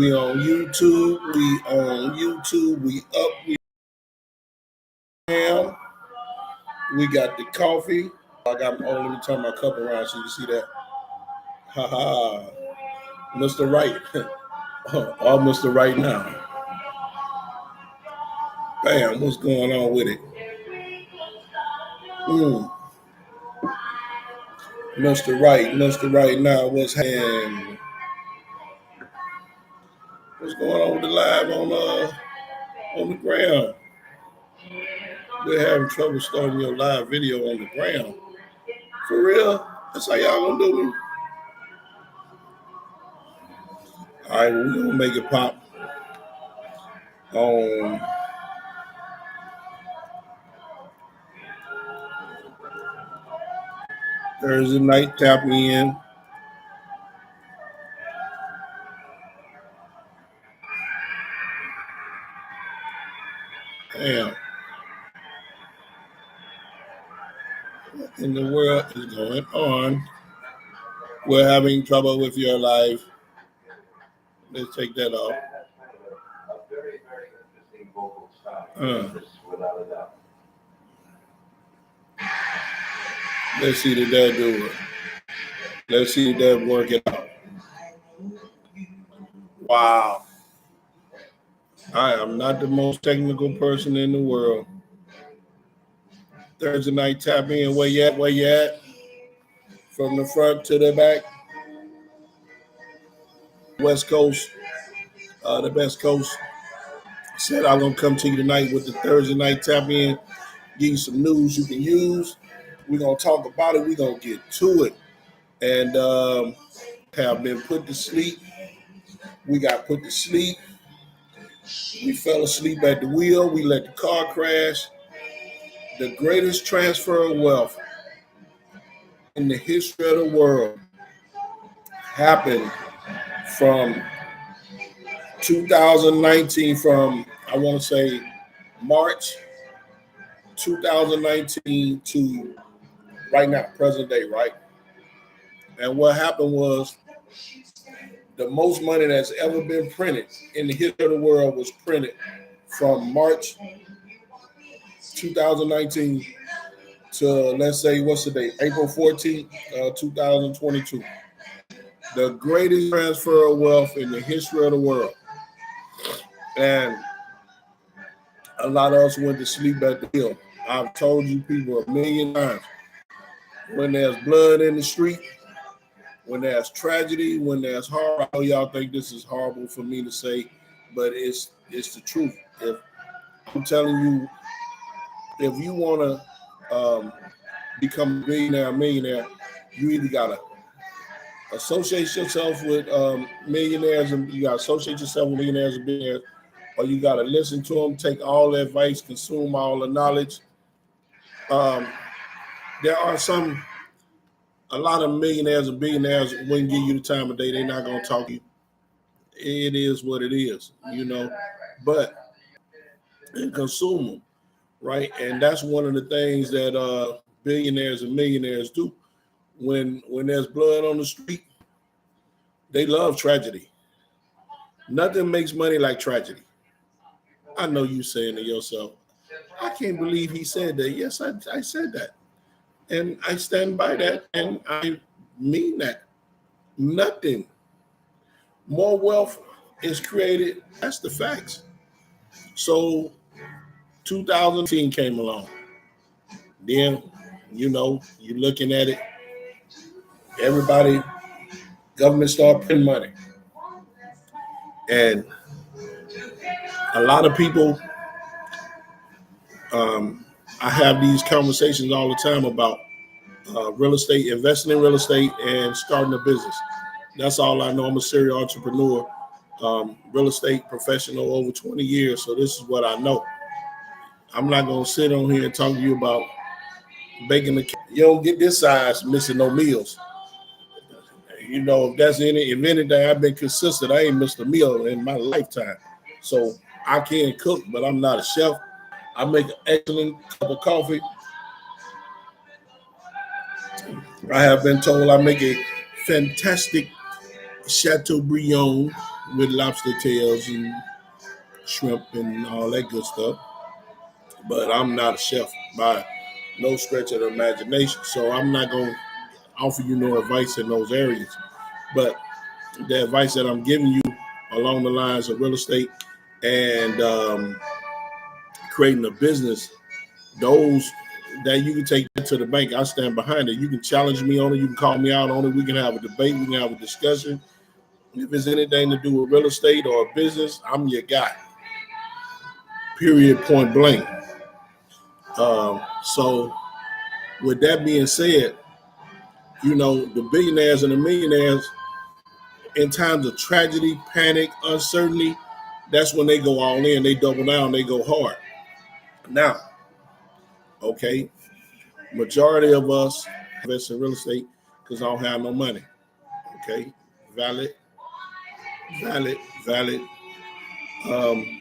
We on YouTube. We up. We down. We got the coffee. I got. Oh, let me turn my cup around so you see that. Ha ha. Mr. Right. All Mr. Right now. Bam. What's going on with it? Mr. Right. Mr. Right now. What's happening? What's going on with the live on the ground? We're having trouble starting your live video on the ground. For real? That's how y'all gonna do me? All right, we're gonna make it pop on Thursday night. Tap me in. Damn. What in the world is going on? We're having trouble with your live. Let's take that off. Let's see the dad do it. Let's see the dad work it out. Wow. I am not the most technical person in the world. Thursday night, tap in. Where you at? Where you at? From the front to the back. West Coast, the best coast. Said I'm gonna come to you tonight with the Thursday night tap in. Give you some news you can use. We're gonna talk about it. We're gonna get to it. And have been put to sleep. We got put to sleep. We fell asleep at the wheel. We let the car crash. The greatest transfer of wealth in the history of the world happened from 2019, from I want to say March 2019 to right now, present day, right? And what happened was the most money that's ever been printed in the history of the world was printed from March 2019 to, let's say, what's the date? April 14th, 2022. The greatest transfer of wealth in the history of the world. And a lot of us went to sleep at the wheel. I've told you people a million times, when there's blood in the street, when there's tragedy, when there's horror, I know y'all think this is horrible for me to say, but it's the truth. If I'm telling you, if you want to become a millionaire, you either got to associate yourself with millionaires, and you got to associate yourself with millionaires and billionaires, or you got to listen to them, take all the advice, consume all the knowledge. There are a lot of millionaires and billionaires wouldn't give you the time of day. They're not going to talk to you. It is what it is, but and consume them, right? And that's one of the things that billionaires and millionaires do. When there's blood on the street, they love tragedy. Nothing makes money like tragedy. I know you saying to yourself, I can't believe he said that. Yes, I said that. And I stand by that, and I mean that. Nothing more wealth is created. That's the facts. So 2010 came along. Then, you're looking at it. Everybody, government started printing money. And a lot of people, I have these conversations all the time about real estate, investing in real estate, and starting a business. That's all I know. I'm a serial entrepreneur, real estate professional over 20 years. So this is what I know. I'm not going to sit on here and talk to you about baking the cake. You don't get this size missing no meals. If anything, I've been consistent. I ain't missed a meal in my lifetime. So I can cook, but I'm not a chef. I make an excellent cup of coffee. I have been told I make a fantastic Chateaubriand with lobster tails and shrimp and all that good stuff. But I'm not a chef by no stretch of the imagination, so I'm not going to offer you no advice in those areas. But the advice that I'm giving you along the lines of real estate and creating a business, those that you can take to the bank, I stand behind it. You can challenge me on it. You can call me out on it. We can have a debate. We can have a discussion. If it's anything to do with real estate or a business, I'm your guy. Period, point blank. So with that being said, the billionaires and the millionaires in times of tragedy, panic, uncertainty, that's when they go all in, they double down, they go hard. Now, okay, majority of us invest in real estate because I don't have no money. Okay, valid, valid, valid. Um,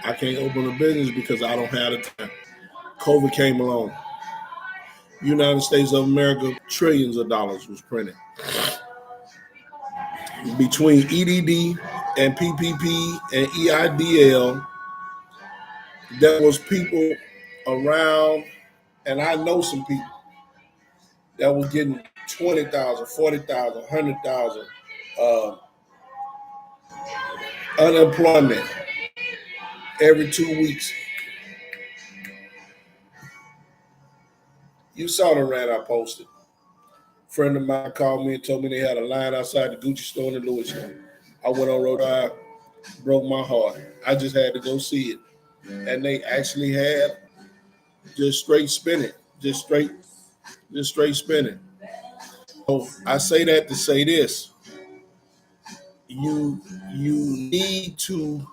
I can't open a business because I don't have the time. COVID came along. United States of America, trillions of dollars was printed between EDD and PPP and EIDL. There was people around, and I know some people that was getting 20,000, 40,000, 100,000 unemployment every 2 weeks. You saw the rant I posted. A friend of mine called me and told me they had a line outside the Gucci store in Louisville. I went on Rhode Island, broke my heart. I just had to go see it. And they actually had just straight spinning, just straight spinning. So I say that to say this. You need to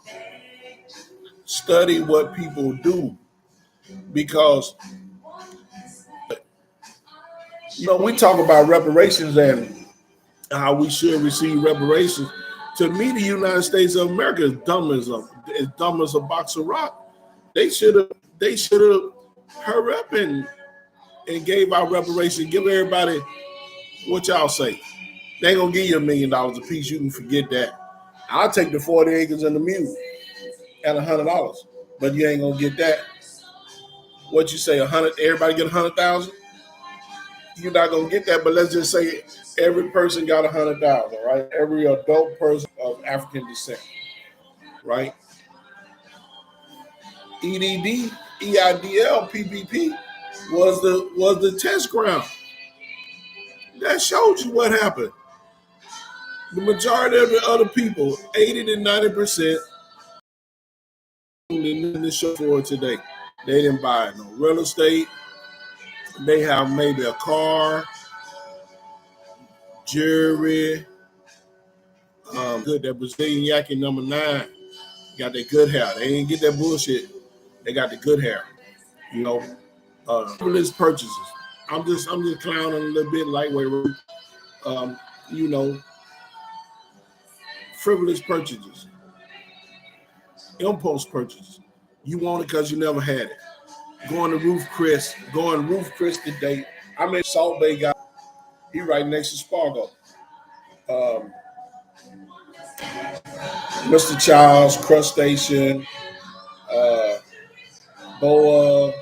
study what people do because we talk about reparations and how we should receive reparations. To me, the United States of America is dumb as a box of rock. They should have hurry up and gave out reparations. Give everybody what y'all say. They ain't gonna give you $1 million a piece. You can forget that. I'll take the 40 acres and the mule at $100, but you ain't gonna get that. What you say, 100? Everybody get 100,000? You're not gonna get that. But let's just say every person got 100,000, right? Every adult person of African descent, right? EDD, EIDL, PPP was the test ground. That showed you what happened. The majority of the other people, 80 to 90%, in the show for today. They didn't buy no real estate. They have maybe a car, jewelry. Good. That Brazilian Yaki #9 got that good hair. They ain't get that bullshit. They got the good hair. Frivolous purchases. I'm just clowning a little bit lightweight. Um, you know, frivolous purchases, impulse purchases. You want it because you never had it. Going to Roof Chris today. I'm in Salt Bay guy. He right next to Spargo. Mr. Childs, Crustacean, Boa.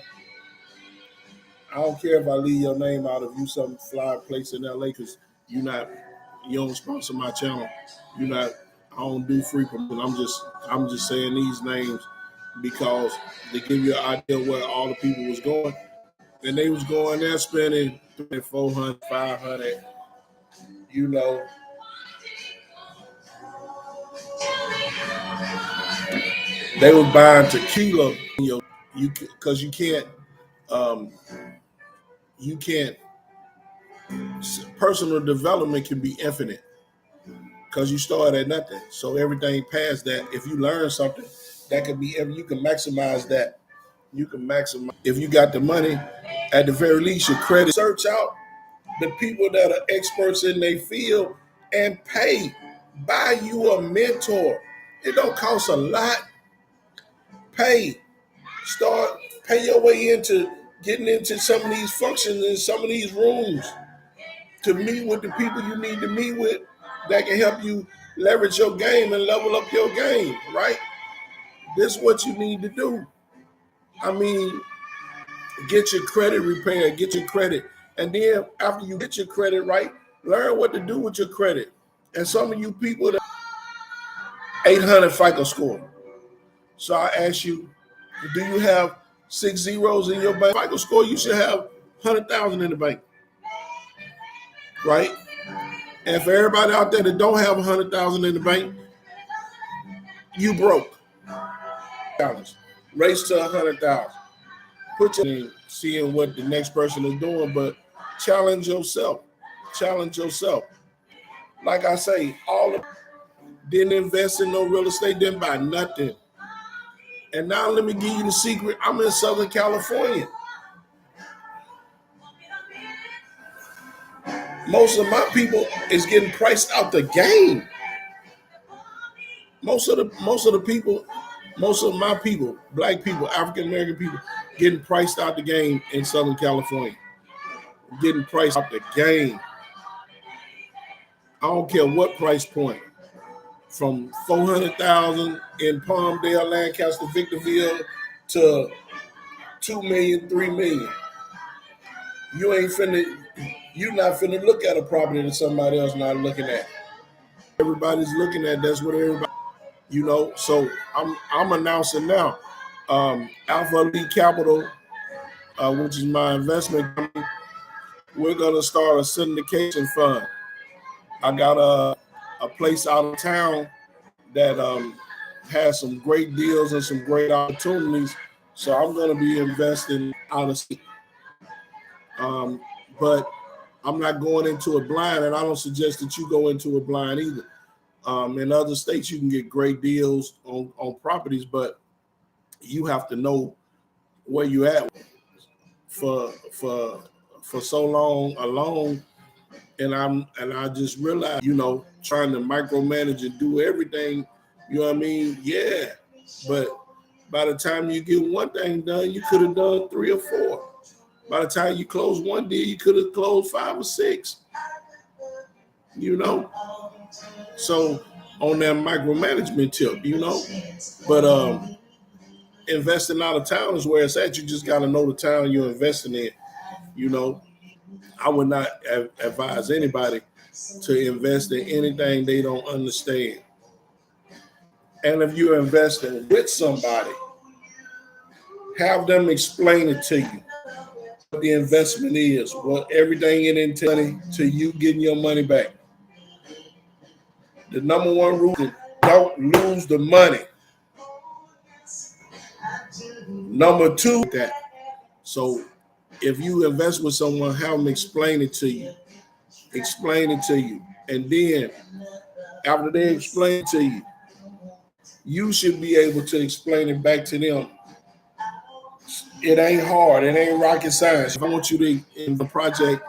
I don't care if I leave your name out of you some fly place in LA because you don't sponsor my channel. I don't do free promotion. I'm just saying these names because they give you an idea where all the people was going. And they was going there spending 400, 500, They was buying tequila, because um, you can't. Personal development can be infinite because you start at nothing. So everything past that, if you learn something, that could be. You can maximize that. You can maximize if you got the money. At the very least, your credit. Search out the people that are experts in their field and buy you a mentor. It don't cost a lot. Start pay your way into getting into some of these functions in some of these rooms to meet with the people you need to meet with that can help you leverage your game and level up your game, right? This is what you need to do. I mean, get your credit repaired, get your credit. And then after you get your credit right, learn what to do with your credit. And some of you people that 800 FICO score. So I ask you, do you have 6 zeros in your bank FICO score? You should have 100,000 in the bank, right? And for everybody out there that don't have 100,000 in the bank, you broke. Race to 100,000. Put your in seeing what the next person is doing, but challenge yourself. Challenge yourself. Like I say, all of didn't invest in no real estate, didn't buy nothing. And now let me give you the secret. I'm in Southern California. Most of my people is getting priced out the game. Most of the people, most of my people, black people, African American people, getting priced out the game in Southern California. Getting priced out the game. I don't care what price point. From 400,000 in Palmdale, Lancaster, Victorville to 2 million, 3 million. You're not finna look at a property that somebody else not looking at. Everybody's looking at, that's what everybody, so I'm announcing now. Alpha Elite Capital, which is my investment company, we're gonna start a syndication fund. I got a place out of town that has some great deals and some great opportunities. So I'm going to be investing out of state. But I'm not going into it blind, and I don't suggest that you go into it blind either. In other states, you can get great deals on properties, but you have to know where you at for so long alone. And I just realized, trying to micromanage and do everything, you know what I mean? Yeah. But by the time you get one thing done, you could have done 3 or 4. By the time you close one deal, you could have closed 5 or 6. So on that micromanagement tip, But investing out of town is where it's at. You just got to know the town you're investing in. I would not advise anybody to invest in anything they don't understand. And if you're investing with somebody, have them explain it to you. What the investment is, what everything it entails to you getting your money back. The number one rule is don't lose the money. Number 2, that. So if you invest with someone, have them explain it to you. Explain it to you. And then after they explain it to you, you should be able to explain it back to them. It ain't hard. It ain't rocket science. If I want you to in the project,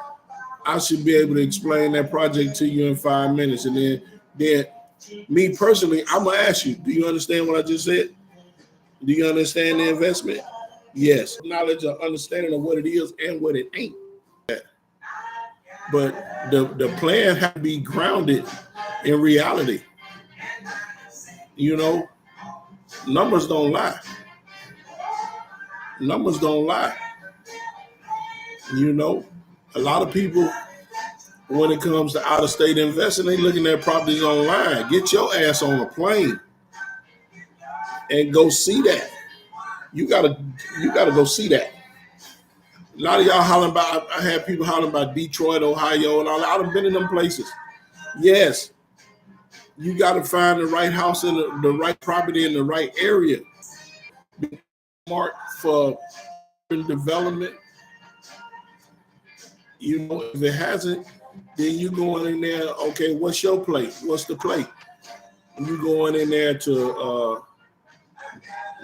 I should be able to explain that project to you in 5 minutes. And then me personally, I'm going to ask you, do you understand what I just said? Do you understand the investment? Yes. Knowledge or understanding of what it is and what it ain't. But the plan has to be grounded in reality. Numbers don't lie. Numbers don't lie. A lot of people, when it comes to out-of-state investing, they looking at properties online. Get your ass on a plane and go see that. You gotta go see that. A lot of y'all hollering about, I had people hollering about Detroit, Ohio, and all that. I've been in them places. Yes, you got to find the right house in the right property in the right area. Smart for development. If it hasn't, then you going in there, okay, what's your plate? What's the plate? You going in there to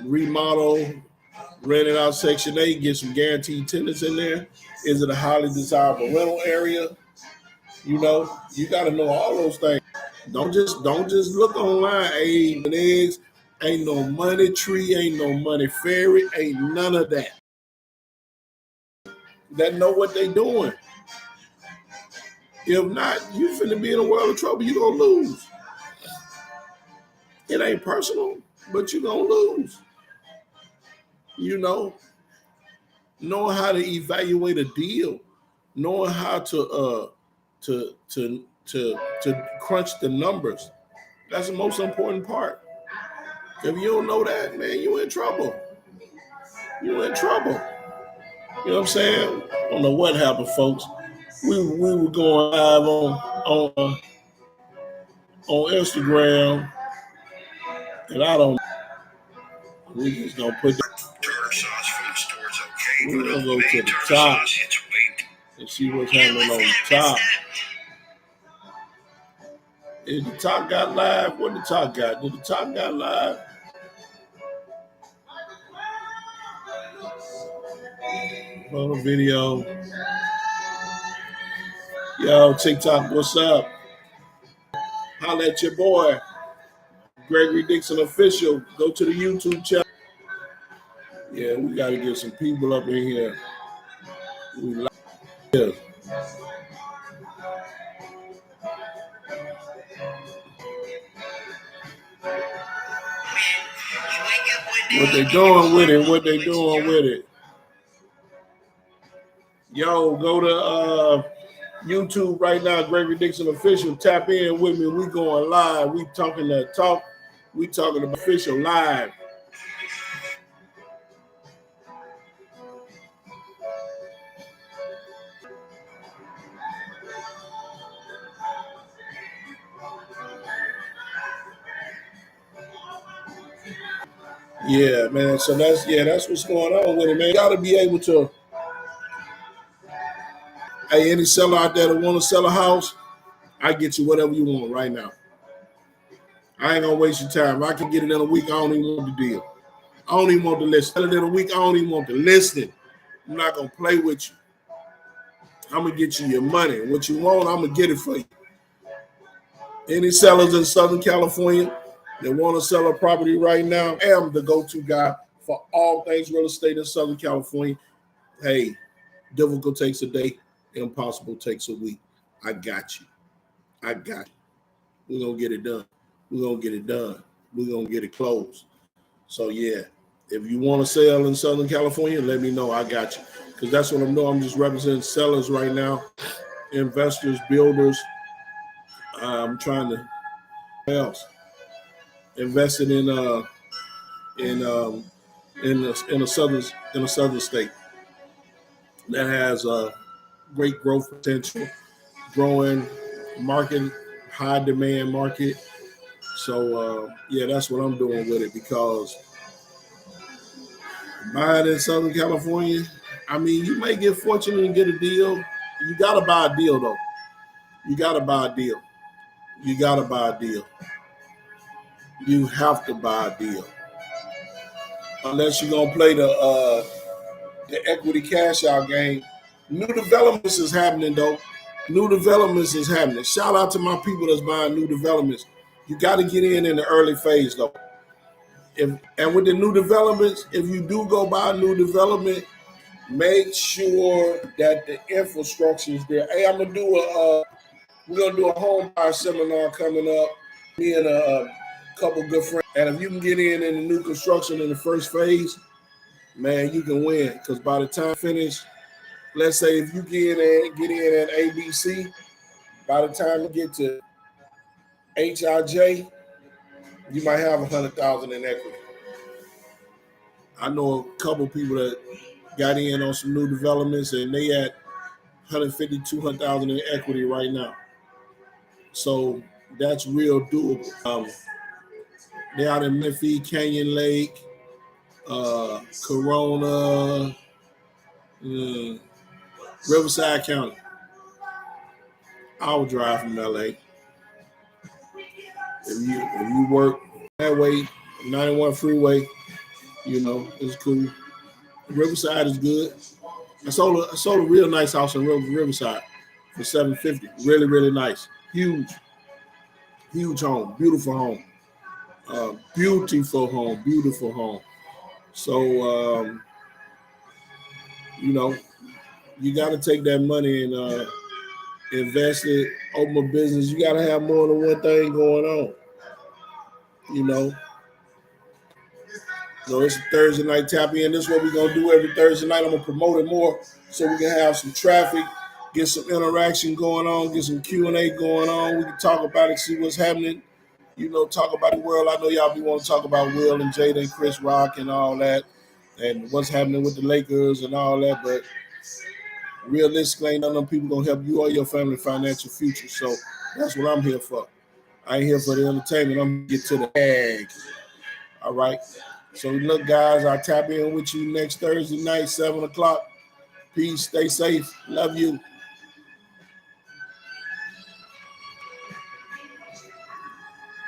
remodel, rent it out Section 8, get some guaranteed tenants in there. Is it a highly desirable rental area? You got to know all those things. Don't just look online. Ain't no money tree, ain't no money fairy, ain't none of that. That know what they doing. If not, you finna be in a world of trouble. You gonna lose. It ain't personal, but you're gonna lose. You know, knowing how to evaluate a deal, knowing how to crunch the numbers. That's the most important part. If you don't know that, man, you in trouble. You in trouble. You know what I'm saying? I don't know what happened, folks. We were going live on Instagram, and I don't. We just gonna put that. Tartar sauce from the store is okay. We're gonna go to the top and see what's happening on the top. Did the top got live? What the top got? Did the top got live? Photo video. Yo, TikTok, what's up? Holla at your boy, Gregory Dixon Official. Go to the YouTube channel. Yeah, we got to get some people up in here. We like this. What they doing with it? What they doing with it? Yo, go to YouTube right now, Gregory Dixon Official. Tap in with me. We going live. We talking that talk. We talking about official live. Yeah, man. So that's what's going on with it, man. You gotta be able to. Hey, any seller out there that want to sell a house, I get you whatever you want right now. I ain't gonna waste your time. If I can get it in a week, I don't even want the deal. I don't even want the list. Sell it in a week, I don't even want the listing. I'm not gonna play with you. I'm gonna get you your money. What you want, I'm gonna get it for you. Any sellers in Southern California that want to sell a property right now, I am the go-to guy for all things real estate in Southern California. Hey, difficult takes a day, impossible takes a week. I got you. I got you. We're gonna get it done. We're gonna get it done. We're gonna get it closed. So yeah, if you want to sell in Southern California, let me know. I got you. Because that's what I'm doing. I'm just representing sellers right now, investors, builders. I'm trying to else invested in a southern state that has great growth potential, growing market, high demand market. So yeah, that's what I'm doing with it, because buying in Southern California, I mean, you may get fortunate and get a deal. You gotta buy a deal though. You gotta buy a deal. You gotta buy a deal. You have to buy a deal. Unless you're gonna play the equity cash out game. New developments is happening though. New developments is happening. Shout out to my people that's buying new developments. You got to get in the early phase though. And with the new developments, if you do go buy a new development, make sure that the infrastructure is there. Hey, we're gonna do a home buyer seminar coming up. Me and a couple good friends. And if you can get in the new construction in the first phase, man, you can win. Because by the time finish, let's say if you get in at ABC, by the time you get to HIJ, you might have 100,000 in equity. I know a couple people that got in on some new developments and they at 150, 200,000 in equity right now. So that's real doable. They out in Memphis, Canyon Lake, Corona, Riverside County. I'll drive from LA. If you work that way, 91 freeway, it's cool. Riverside is good. I sold a real nice house in Riverside for $750. Really, really nice. Huge home, beautiful home. Beautiful home. So you got to take that money and invest it, open a business. You got to have more than one thing going on. You know, so it's a Thursday night tap in. This is what we're gonna do every Thursday night. I'm gonna promote it more so we can have some traffic, get some interaction going on, get some Q&A going on. We can talk about it, see what's happening. You know, talk about the world. I know y'all be wanting to talk about Will and Jada and Chris Rock and all that, and what's happening with the Lakers and all that. But realistically, ain't none of them people gonna help you or your family financial future. So that's what I'm here for. I ain't here for the entertainment. I'm here to get to the bag. All right. So look, guys, I'll tap in with you next Thursday night, 7 o'clock. Peace. Stay safe. Love you.